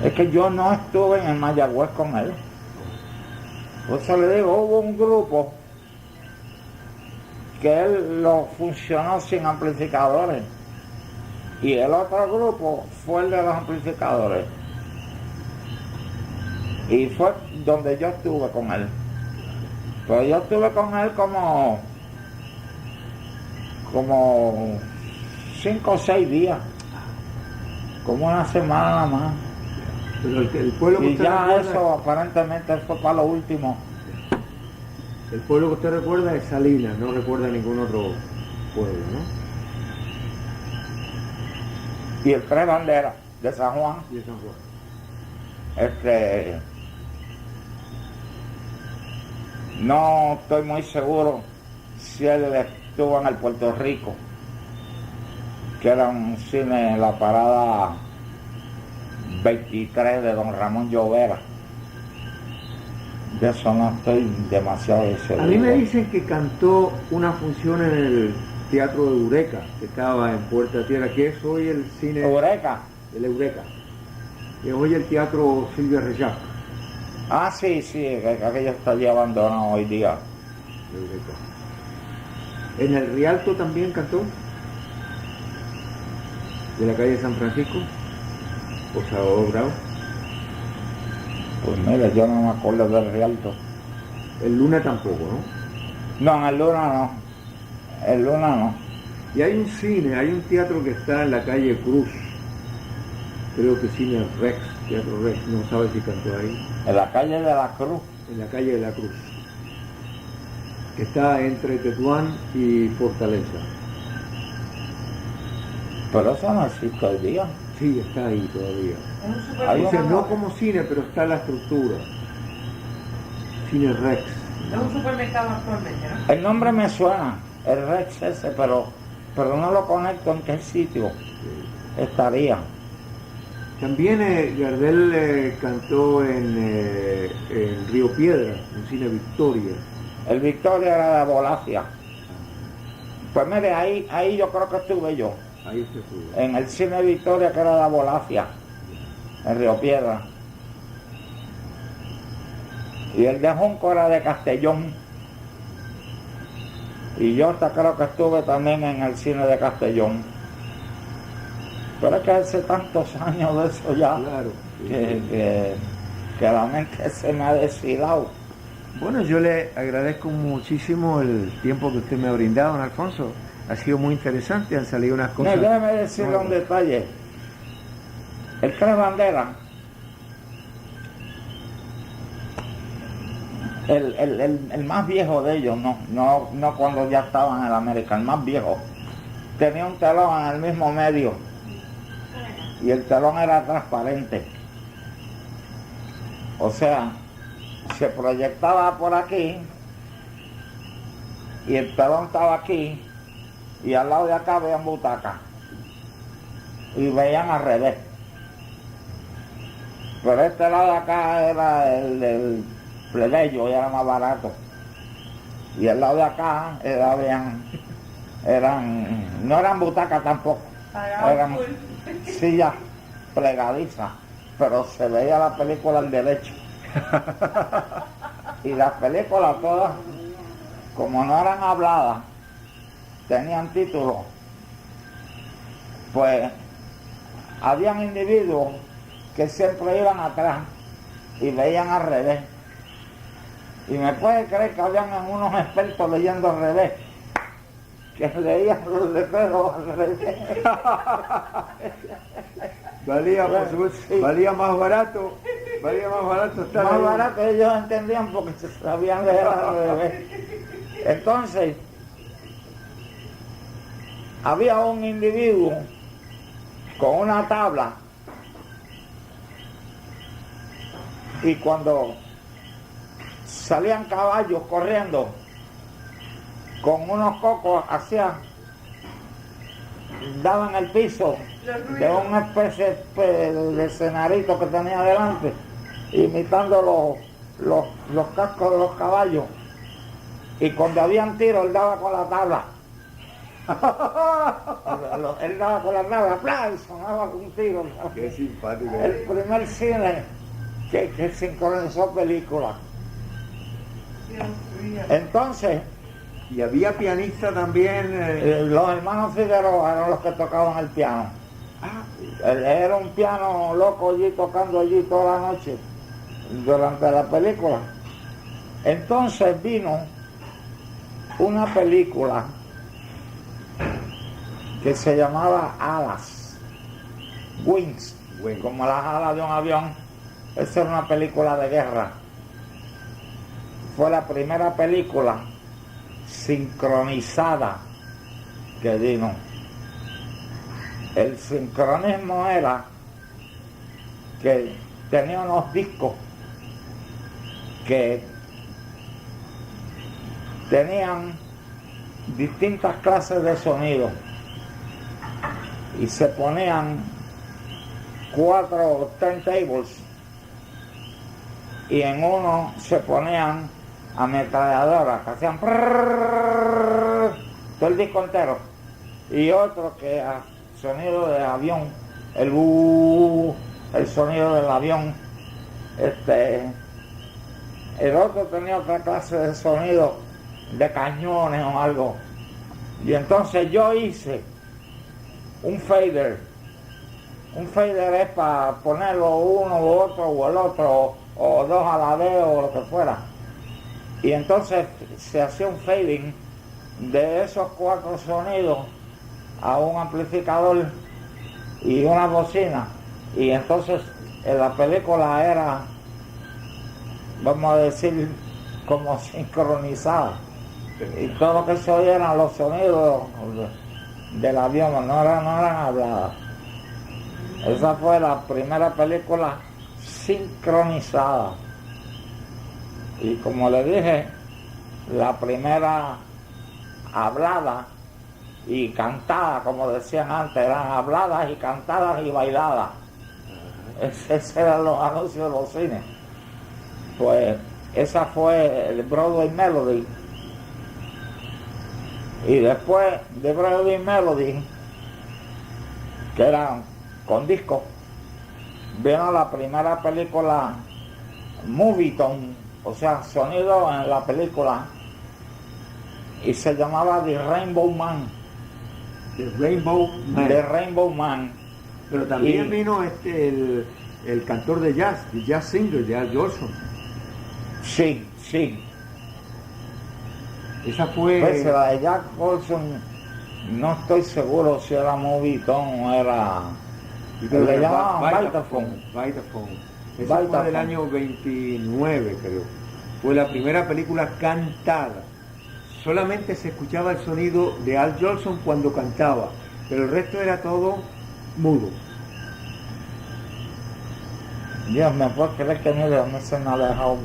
S2: Es que yo no estuve en Mayagüez con él. Por eso le digo, hubo un grupo que él lo funcionó sin amplificadores y el otro grupo fue el de los amplificadores. Y fue donde yo estuve con él. Pero yo estuve con él como 5 o 6 días, como una semana nada más.
S1: Pero el pueblo que
S2: Y
S1: usted
S2: ya
S1: recuerda,
S2: eso aparentemente fue para lo último.
S1: el pueblo que usted recuerda es Salinas, no recuerda ningún otro pueblo, ¿no?
S2: Y el Tres Banderas de San Juan,
S1: Y de San Juan.
S2: no estoy muy seguro si él estuvo en el Puerto Rico, que era un cine en la parada 23 de Don Ramón Llovera. De eso no estoy demasiado seguro.
S1: A mí me dicen que cantó una función en el Teatro de Eureka, que estaba en Puerta Tierra, que es hoy el cine...
S2: Eureka.
S1: El Eureka. Que es hoy el Teatro Silvia Reyá.
S2: Ah, sí, que aquello está ya abandonado hoy día.
S1: Eureka. ¿En el Rialto también cantó? ¿De la calle San Francisco? ¿Por Salvador Bravo?
S2: Pues mira, yo no me acuerdo del Rialto.
S1: El Luna tampoco, ¿no?
S2: No, en el Luna no. El Luna no.
S1: Y hay un cine, hay un teatro que está en la calle Cruz. Creo que cine Rex, Teatro Rex, no sabe si cantó ahí.
S2: En la calle de la Cruz.
S1: En la calle de la Cruz. Que está entre Tetuán y Fortaleza.
S2: Pero eso no existe hoy día.
S1: Sí, está ahí todavía.
S3: Es un
S2: Hay
S3: supermercado.
S1: Dice, no como cine, pero está la estructura. Cine Rex.
S3: Es un supermercado actualmente, ¿no?
S2: El nombre me suena, el Rex ese, pero no lo conecto en qué sitio estaría.
S1: También Gardel cantó en Río Piedra, en Cine Victoria.
S2: El Victoria era de Bolacia. Pues mire, ahí yo creo que estuve yo,
S1: Ahí se fue.
S2: en el cine Victoria que era de Bolacia, en Río Piedra. Y el de Junco era de Castellón. Y yo hasta creo que estuve también en el cine de Castellón. Pero es que hace tantos años de eso ya,
S1: Claro.
S2: que la mente se me ha deshilado.
S1: Bueno, yo le agradezco muchísimo el tiempo que usted me ha brindado, don Alfonso. Ha sido muy interesante, han salido unas
S2: No,
S1: cosas.
S2: déjeme decirle un detalle. El Tres Banderas, el más viejo de ellos, no cuando ya estaban en la América, el más viejo, tenía un telón en el mismo medio y el telón era transparente. O sea, se proyectaba por aquí y el telón estaba aquí y al lado de acá veían butacas y veían al revés. Pero este lado de acá era el plebeyo y era más barato. Y el lado de acá no eran butacas tampoco, eran sillas plegadizas, pero se veía la película al derecho. Y las películas todas, como no eran habladas, tenían títulos, pues habían individuos que siempre iban atrás y veían al revés. Y me puede creer que habían unos expertos leyendo al revés, que leían los letreros al revés.
S1: Valía, por supuesto,
S2: Sí.
S1: valía más barato estar
S2: Más
S1: ahí.
S2: barato ellos entendían porque se sabían leer al revés. Entonces, había un individuo con una tabla y cuando salían caballos corriendo con unos cocos daban el piso de una especie de escenarito que tenía delante, imitando los cascos de los caballos, y cuando habían tiro él daba con la tabla. Él daba con la tabla, ¡plá! Y sonaba un tiro.
S1: Qué simpático.
S2: El primer cine que sincronizó películas.
S3: Dios mío.
S2: Entonces,
S1: Y había pianista también.
S2: los hermanos Figueroa eran los que tocaban el piano. Era un piano loco allí, tocando allí toda la noche durante la película. Entonces vino una película que se llamaba Alas, Wings, como las alas de un avión. Esa era una película de guerra. Fue la primera película sincronizada que vino. El sincronismo era que tenía unos discos que tenían distintas clases de sonido y se ponían 4 turntables y en uno se ponían ametralladoras que hacían prrrr, todo el disco entero, y otro que a sonido de avión, el sonido del avión. El otro tenía otra clase de sonido de cañones o algo. Y entonces yo hice un fader. Un fader es para ponerlo uno u otro o el otro, o dos a la vez o lo que fuera. Y entonces se hacía un fading de esos 4 sonidos a un amplificador y una bocina. Y entonces en la película era, vamos a decir, como sincronizada. Y todo lo que se oía eran los sonidos del avión, no eran habladas. Esa fue la primera película sincronizada. Y como le dije, la primera hablada y cantada, como decían antes, eran habladas y cantadas y bailadas. Esos eran los anuncios de los cines. Pues esa fue el Broadway Melody. Y después de Broadway Melody, que eran con disco, vino la primera película Movietone, o sea, sonido en la película, y se llamaba The Rainbow Man.
S1: The Rainbow Man.
S2: The Rainbow Man.
S1: Pero también vino el cantor de jazz, el jazz singer de Al Jolson.
S2: Sí, sí.
S1: Esa fue...
S2: Pues la de Jack Olson, no estoy seguro si era Movietone o era... Le llamaban Vitaphone.
S1: Vitaphone. Esa fue del año 29, creo. Fue la primera película cantada. Solamente se escuchaba el sonido de Al Jolson cuando cantaba, pero el resto era todo mudo.
S2: Dios me puede creer que no se me ha dejado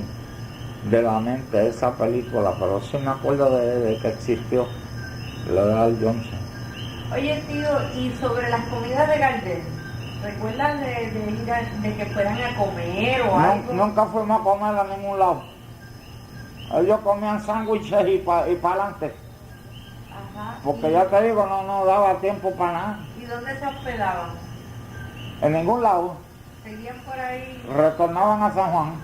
S2: de la mente esa película, pero sí me acuerdo de que existió lo de Al Jolson.
S3: Oye, tío, y sobre las comidas de Gardel, ¿recuerdan de ir de que fueran a comer o algo?
S2: Nunca fuimos a comer a ningún lado. Ellos comían sándwiches y para adelante.
S3: Ajá.
S2: Porque ya te digo, no daba tiempo para nada.
S3: ¿Y dónde se hospedaban?
S2: En ningún lado.
S3: ¿Seguían por ahí?
S2: Retornaban a San Juan.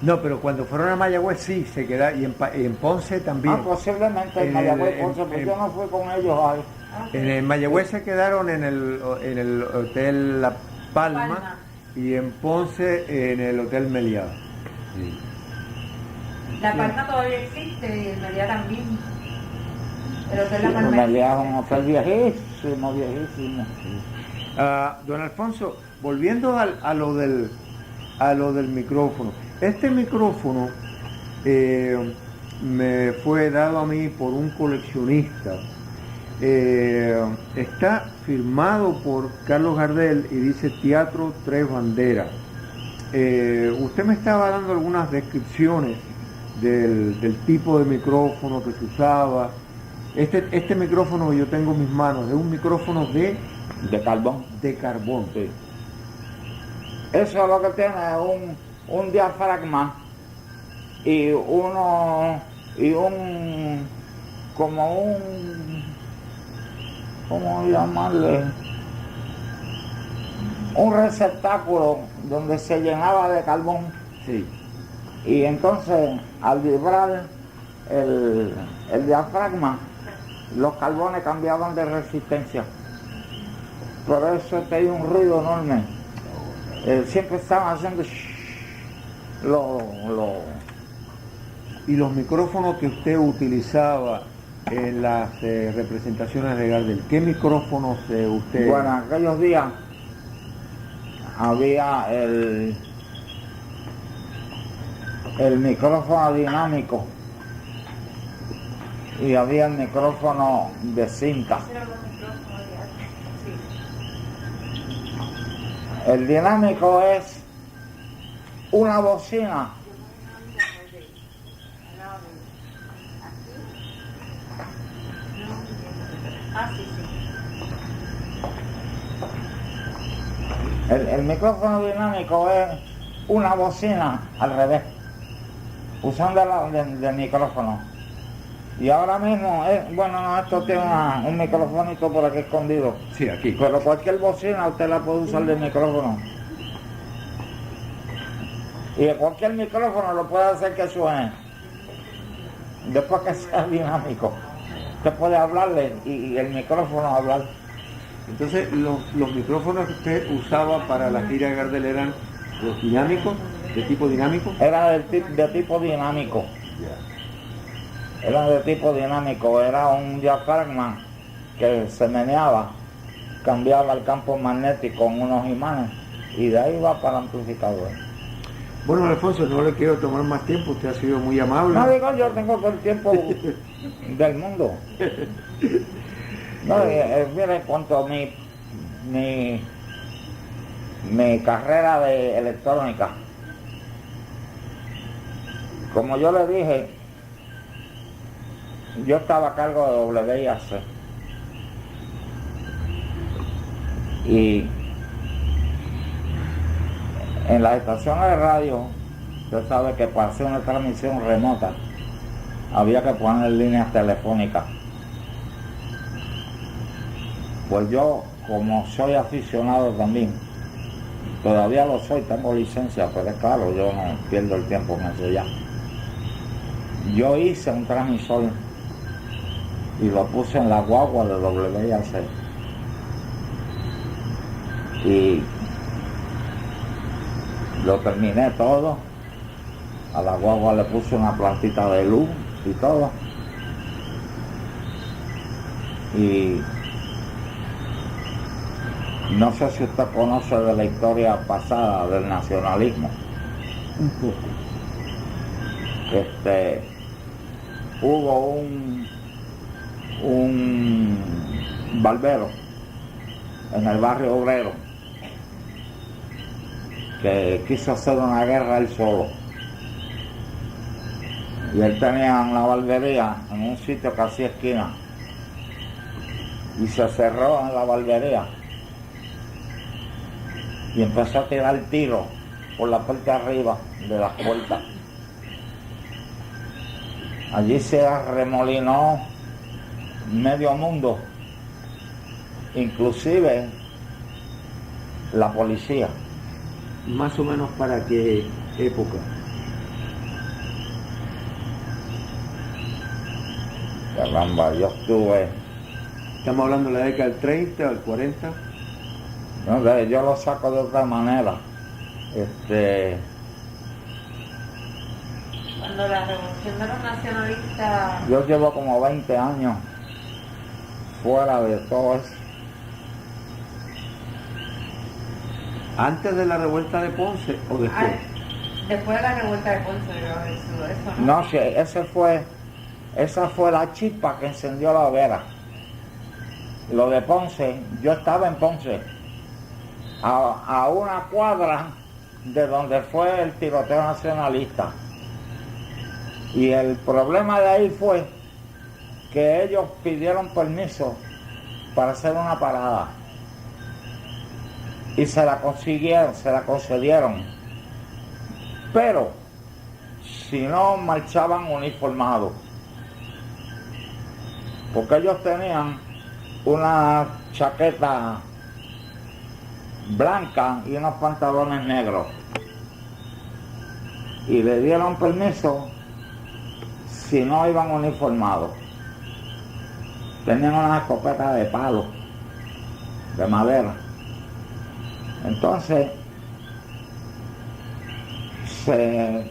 S1: No, pero cuando fueron a Mayagüez sí, se quedaron, y en Ponce también.
S2: Posiblemente en Mayagüez, Ponce, porque yo no fui con ellos ahí.
S3: Okay.
S1: En el Mayagüez se quedaron en el Hotel La Palma y en Ponce en el Hotel Meliá. Sí.
S3: La Palma todavía existe y el Meliá también. El Hotel La Palma.
S2: El Meliá es un hotel viejísimo.
S1: Don Alfonso, volviendo a lo del micrófono. Este micrófono me fue dado a mí por un coleccionista. Está firmado por Carlos Gardel y dice Teatro Tres Banderas. Usted me estaba dando algunas descripciones del tipo de micrófono que se usaba. Este micrófono que yo tengo en mis manos es un micrófono de
S2: carbón.
S1: De carbón.
S2: Sí. Eso es lo que tiene un diafragma y ¿cómo llamarle? Un receptáculo donde se llenaba de carbón.
S1: Sí.
S2: Y entonces al vibrar el diafragma, los carbones cambiaban de resistencia. Por eso hay un ruido enorme. Siempre estaban haciendo
S1: Y los micrófonos que usted utilizaba en las representaciones de Gardel, ¿qué micrófonos usted...?
S2: Bueno, en aquellos días había el micrófono dinámico y había el micrófono de cinta. El dinámico es una bocina el micrófono dinámico es una bocina al revés, usando del micrófono. Y ahora mismo, bueno, no, esto tiene un microfonito por aquí escondido.
S1: Sí, aquí.
S2: Pero cualquier bocina usted la puede usar del micrófono. Y de cualquier micrófono lo puede hacer que suene. Después que sea dinámico. Usted puede hablarle y el micrófono hablar.
S1: Entonces, los micrófonos que usted usaba para la gira de Gardel eran los dinámicos, de tipo dinámico.
S2: Era de tipo dinámico. Era de tipo dinámico, era un diafragma que se meneaba, cambiaba el campo magnético con unos imanes y de ahí va para el amplificador.
S1: Bueno, Alfonso, no le quiero tomar más tiempo, usted ha sido muy amable.
S2: No digo, yo tengo todo el tiempo del mundo. No, mire, cuanto a mi carrera de electrónica, como yo le dije, yo estaba a cargo de WIAC y en las estaciones de radio, usted sabe que para hacer una transmisión remota había que poner líneas telefónicas. Pues yo, como soy aficionado también, todavía lo soy, tengo licencia, pero es claro, yo no pierdo el tiempo en eso ya. Yo hice un transmisor y lo puse en la guagua de WIAC. Y lo terminé todo. A la guagua le puse una plantita de luz y todo. Y no sé si usted conoce de la historia pasada del nacionalismo.
S1: Un poco.
S2: Hubo un barbero en el barrio obrero que quiso hacer una guerra él solo. Y él tenía una barbería en un sitio que hacía esquina. Y se cerró en la barbería. Y empezó a tirar tiro por la parte de arriba de las puertas. Allí se arremolinó medio mundo, inclusive la policía.
S1: Más o menos para qué época.
S2: Caramba, yo estuve...
S1: Estamos hablando de la década del 30, del 40.
S2: No, yo lo saco de otra manera.
S3: Cuando la revolución de los nacionalistas...
S2: Yo llevo como 20 años fuera de todo eso.
S1: ¿Antes de la revuelta de Ponce o después?
S3: Después de la revuelta de Ponce, eso, ¿no?
S2: No sé, esa fue la chispa que encendió la hoguera. Lo de Ponce, yo estaba en Ponce, a una cuadra de donde fue el tiroteo nacionalista. Y el problema de ahí fue que ellos pidieron permiso para hacer una parada. Y se la concedieron. Pero, si no marchaban uniformados. Porque ellos tenían una chaqueta blanca y unos pantalones negros. Y le dieron permiso si no iban uniformados. Tenían una escopeta de palo, de madera. Entonces, se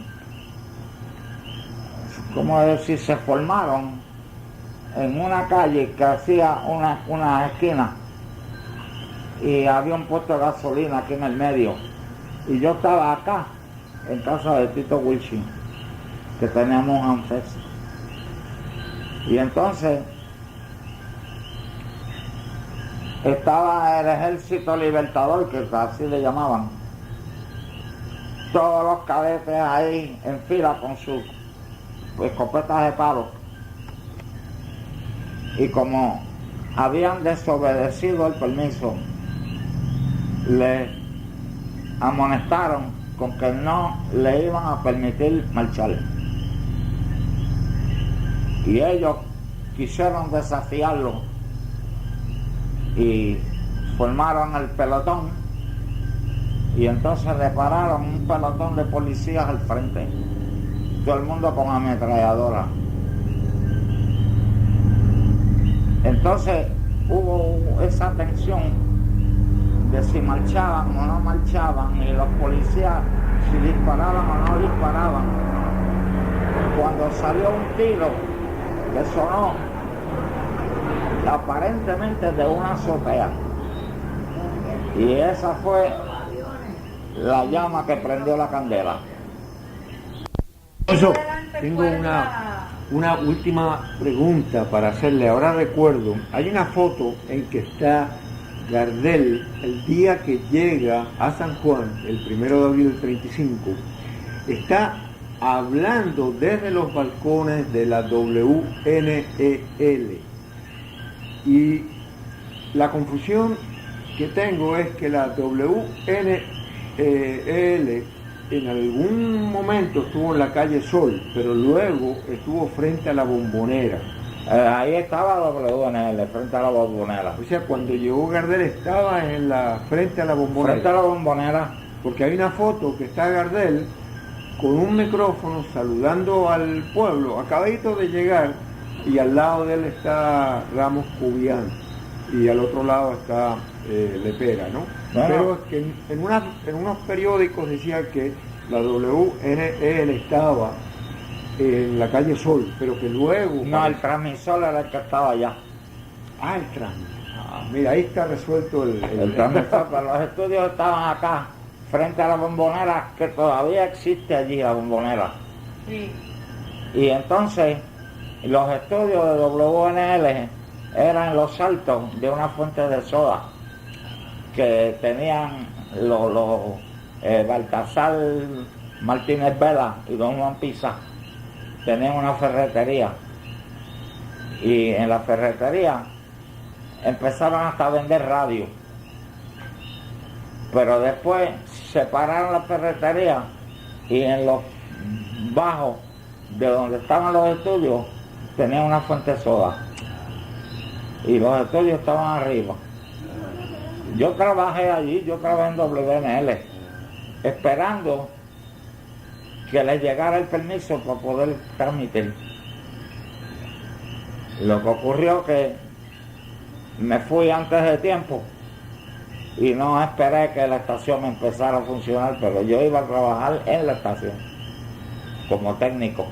S2: formaron en una calle que hacía una esquina y había un puesto de gasolina aquí en el medio. Y yo estaba acá, en casa de Tito Wilson, que teníamos un ANFES. Y entonces estaba el Ejército Libertador, que así le llamaban. Todos los cadetes ahí en fila con sus escopetas de palo. Y como habían desobedecido el permiso, le amonestaron con que no le iban a permitir marchar. Y ellos quisieron desafiarlo y formaron el pelotón, y entonces le pararon un pelotón de policías al frente, todo el mundo con ametralladora. Entonces hubo esa tensión de si marchaban o no marchaban, y los policías si disparaban o no disparaban. Cuando salió un tiro que sonó aparentemente de una azotea, y esa fue la llama que prendió la candela.
S1: Alfonso, tengo una última pregunta para hacerle. Ahora recuerdo, hay una foto en que está Gardel el día que llega a San Juan, el 1 de abril del 35, está hablando desde los balcones de la WNEL. Y la confusión que tengo es que la WNEL en algún momento estuvo en la calle Sol, pero luego estuvo frente a la Bombonera.
S2: Ahí estaba la WNL, frente a la Bombonera.
S1: O sea, cuando llegó Gardel estaba frente a la Bombonera.
S2: Frente a la Bombonera.
S1: Porque hay una foto que está Gardel con un micrófono saludando al pueblo, acabadito de llegar, y al lado de él está Ramos Cubián, y al otro lado está Lepera, ¿no?
S2: Bueno.
S1: Pero es que en unos periódicos decía que la WNEL estaba en la calle Sol, pero que luego...
S2: No, el transmisor era el que estaba allá.
S1: Ah, el transmisor. Mira, ahí está resuelto
S2: el transmisor, pero los estudios estaban acá, frente a la Bombonera, que todavía existe allí la Bombonera.
S3: Sí.
S2: Y entonces, los estudios de WNL eran en los altos de una fuente de soda que tenían los Baltasar Martínez Vela y don Juan Pisa. Tenían una ferretería, y en la ferretería empezaron hasta a vender radio, pero después separaron la ferretería, y en los bajos de donde estaban los estudios tenían una fuente de soda, y los estudios estaban arriba. Yo trabajé allí, yo trabajé en WNL, esperando que les llegara el permiso para poder transmitir. Lo que ocurrió que me fui antes de tiempo y no esperé que la estación empezara a funcionar, pero yo iba a trabajar en la estación como técnico.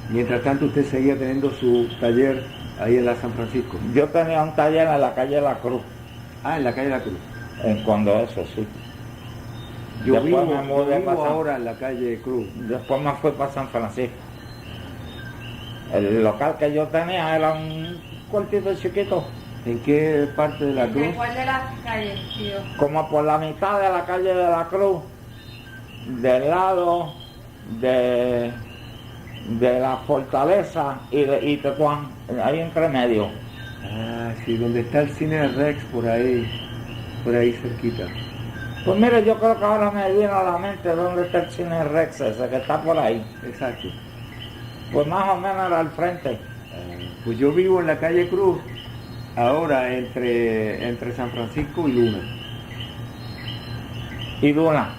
S1: Mientras tanto usted seguía teniendo su taller ahí en la San Francisco.
S2: Yo tenía un taller en la calle La Cruz.
S1: Ah, en la calle La Cruz.
S2: Cuando eso, sí.
S1: Yo
S2: Después
S1: vivo
S2: me mudé
S1: ahora en la calle Cruz.
S2: Después me fui para San Francisco. El local que yo tenía era un cuartito chiquito.
S1: ¿En qué parte de la Cruz?
S3: ¿En cuál de las calles, tío?
S2: Como por la mitad de la calle de La Cruz, del lado de la Fortaleza y Tetuán, ahí entre medio.
S1: Ah, sí, donde está el cine Rex, por ahí cerquita.
S2: Pues mire, yo creo que ahora me vino a la mente dónde está el cine Rex, ese que está por ahí.
S1: Exacto.
S2: Pues más o menos era al frente.
S1: Pues yo vivo en la calle Cruz, ahora entre San Francisco y Luna.
S2: Y Luna.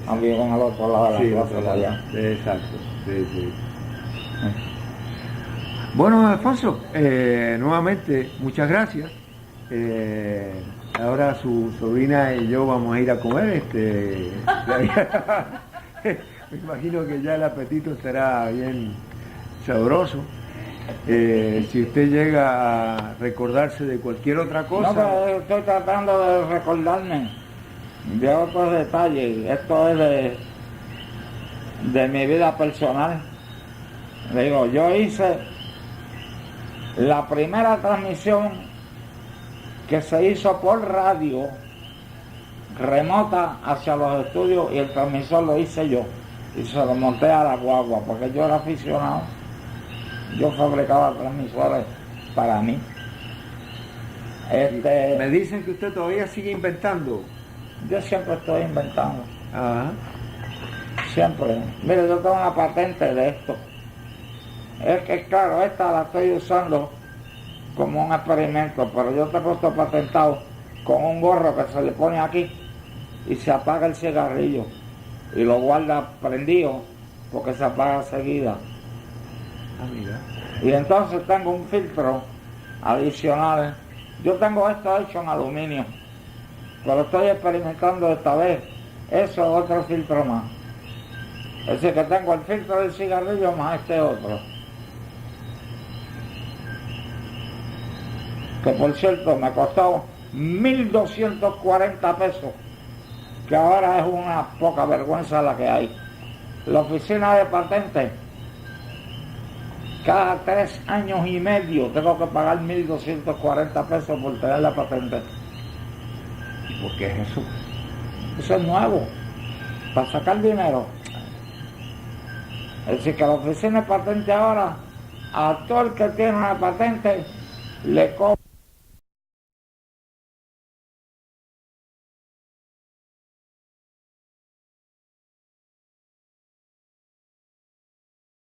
S2: No vivo en el otro lado de la
S1: Sí,
S2: plaza de allá.
S1: Exacto, sí. Bueno, Alfonso, nuevamente, muchas gracias. Ahora su sobrina y yo vamos a ir a comer. Me imagino que ya el apetito estará bien sabroso. Si usted llega a recordarse de cualquier otra cosa...
S2: No, pero estoy tratando de recordarme de otros detalles. Esto es de mi vida personal. Le digo, yo hice la primera transmisión que se hizo por radio remota hacia los estudios, y el transmisor lo hice yo y se lo monté a la guagua porque yo era aficionado. Yo fabricaba transmisores para mí.
S1: Me dicen que usted todavía sigue inventando.
S2: Yo siempre estoy inventando.
S1: Ajá.
S2: Siempre. Mire, yo tengo una patente de esto. Es que claro, esta la estoy usando como un experimento, pero yo tengo esto patentado con un gorro que se le pone aquí y se apaga el cigarrillo y lo guarda prendido porque se apaga seguida.
S1: Ah, mira.
S2: Y entonces tengo un filtro adicional. Yo tengo esto hecho en aluminio, pero estoy experimentando esta vez. Eso es otro filtro más. Es decir, que tengo el filtro del cigarrillo más este otro. Que por cierto me costó 1.240 pesos, que ahora es una poca vergüenza la que hay. La oficina de patentes, cada 3 años y medio tengo que pagar 1.240 pesos por tener la patente.
S1: ¿Y por qué es eso?
S2: Eso es nuevo, para sacar dinero. Es decir, que la oficina de patente ahora, a todo el que tiene una patente, le cobra